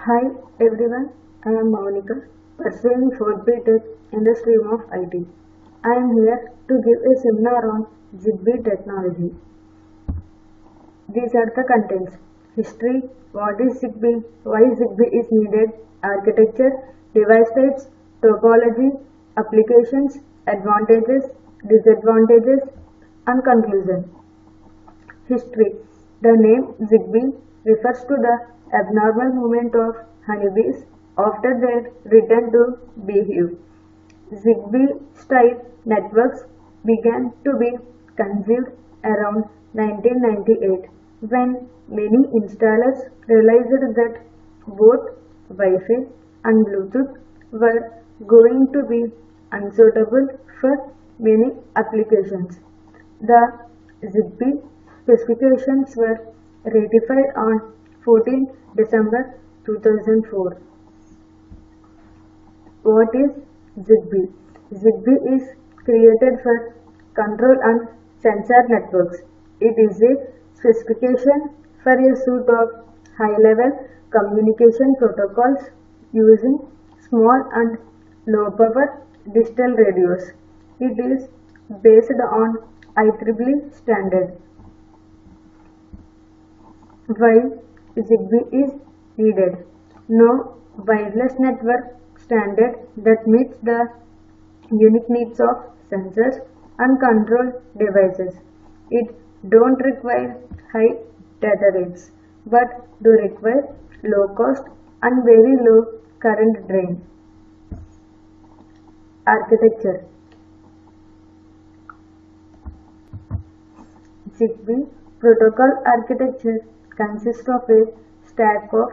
Hi everyone, I am Monica, pursuing 4th BTech in the stream of IT. I am here to give a seminar on Zigbee technology. These are the contents: history, what is Zigbee, why Zigbee is needed, architecture, device types, topology, applications, advantages, disadvantages, and conclusion. History. The name Zigbee refers to the abnormal movement of honeybees after their return to beehive. Zigbee-style networks began to be conceived around 1998 when many installers realized that both Wi-Fi and Bluetooth were going to be unsuitable for many applications. The Zigbee specifications were ratified on 14 December 2004. What is Zigbee? Zigbee is created for control and sensor networks. It is a specification for a suite of high-level communication protocols using small and low-power digital radios. It is based on IEEE standard. Why Zigbee is needed? No wireless network standard that meets the unique needs of sensors and control devices. It don't require high data rates, but do require low cost and very low current drain. Architecture. Zigbee protocol architecture consists of a stack of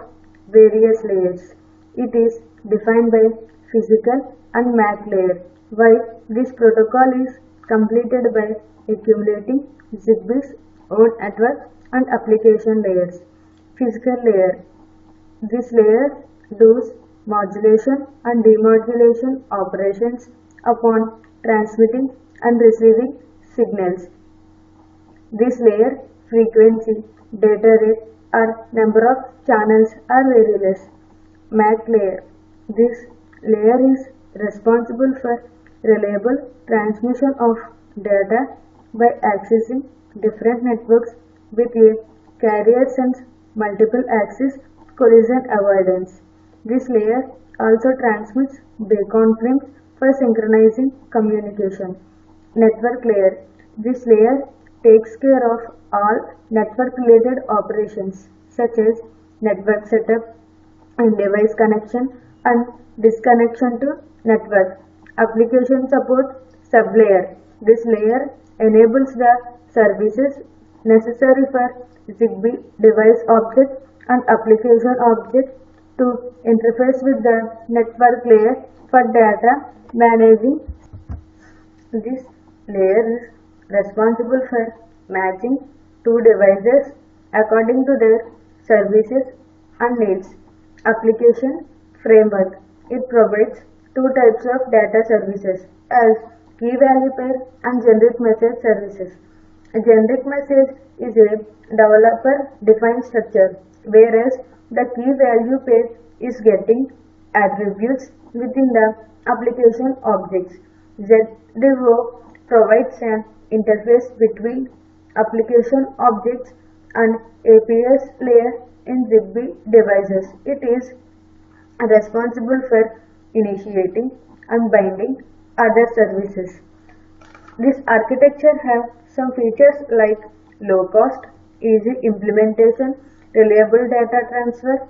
various layers. It is defined by physical and MAC layer, while this protocol is completed by accumulating Zigbee's own network and application layers. Physical layer. This layer does modulation and demodulation operations upon transmitting and receiving signals. This layer frequency, data rate, or number of channels are very less. MAC layer. This layer is responsible for reliable transmission of data by accessing different networks with a carrier sense multiple axis collision avoidance. This layer also transmits beacon frames for synchronizing communication. Network layer. This layer takes care of all network-related operations such as network setup and device connection and disconnection to network. Application support sublayer. This layer enables the services necessary for Zigbee device object and application object to interface with the network layer for data managing. This layer is responsible for matching two devices according to their services and needs. Application framework. It provides two types of data services as key value pair and generic message services. A generic message is a developer defined structure, whereas the key value pair is getting attributes within the application objects. ZDO provides an interface between application objects and APS layer in Zigbee devices. It is responsible for initiating and binding other services. This architecture has some features like low cost, easy implementation, reliable data transfer,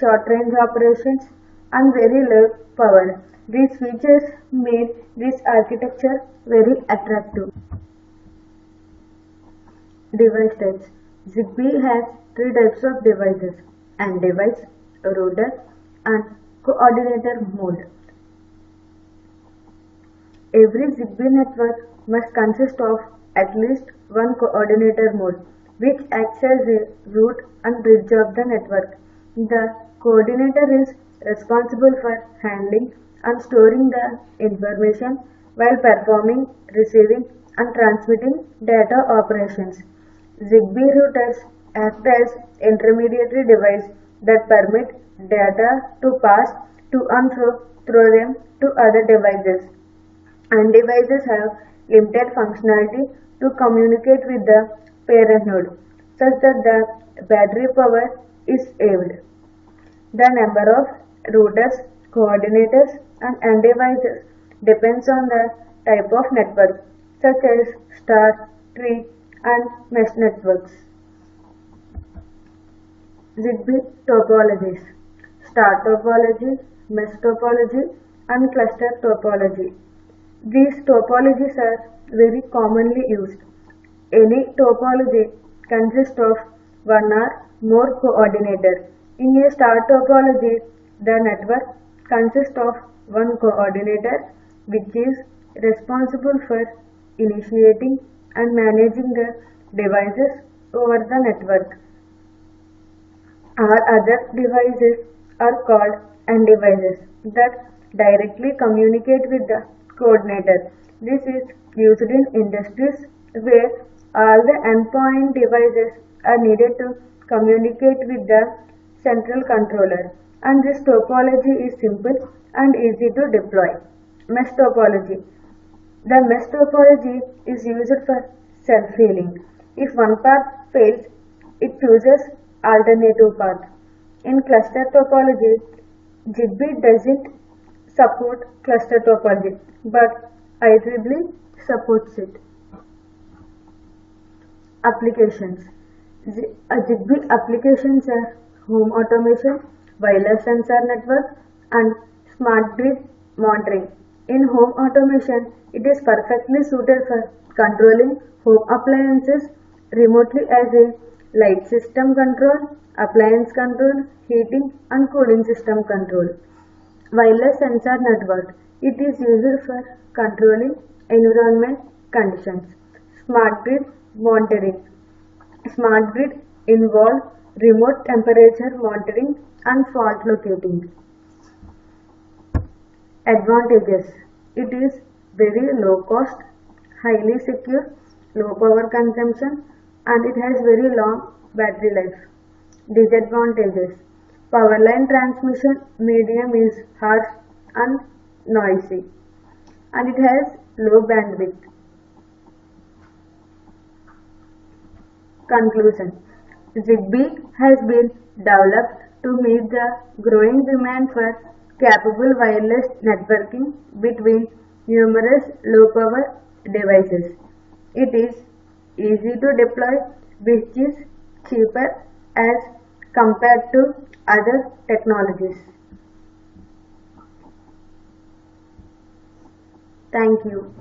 short range operations, and very low power. These features made this architecture very attractive. Device types. Zigbee has three types of devices: end device, router, and coordinator mode. Every Zigbee network must consist of at least one coordinator mode, which acts as a root and bridge of the network. The coordinator is responsible for handling and storing the information while performing, receiving, and transmitting data operations. Zigbee routers act as intermediary device that permit data to pass to and fro through them to other devices. And devices have limited functionality to communicate with the parent node, such that the battery power is saved. The number of routers, coordinators, and end devices depends on the type of network, such as star, tree, and mesh networks. ZigBee topologies: star topology, mesh topology, and cluster topology. These topologies are very commonly used. Any topology consists of one or more coordinators. In a star topology, the network consists of one coordinator which is responsible for initiating and managing the devices over the network. All other devices are called end devices that directly communicate with the coordinator. This is used in industries where all the endpoint devices are needed to communicate with the central controller, and this topology is simple and easy to deploy. Mesh topology. The mesh topology is used for self-healing. If one path fails, it chooses alternative path. In cluster topology, ZigBee doesn't support cluster topology, but IEEE supports it. Applications. ZigBee applications are home automation, wireless sensor network, and smart grid monitoring. In home automation, it is perfectly suited for controlling home appliances remotely as a light system control, appliance control, heating and cooling system control. Wireless sensor network. It is used for controlling environment conditions. Smart grid monitoring. Smart grid involve remote temperature monitoring and fault locating. Advantages. It is very low cost, highly secure, low power consumption, and it has very long battery life. Disadvantages. Power line transmission medium is harsh and noisy, and it has low bandwidth. Conclusion. ZigBee has been developed to meet the growing demand for capable wireless networking between numerous low-power devices. It is easy to deploy, which is cheaper as compared to other technologies. Thank you.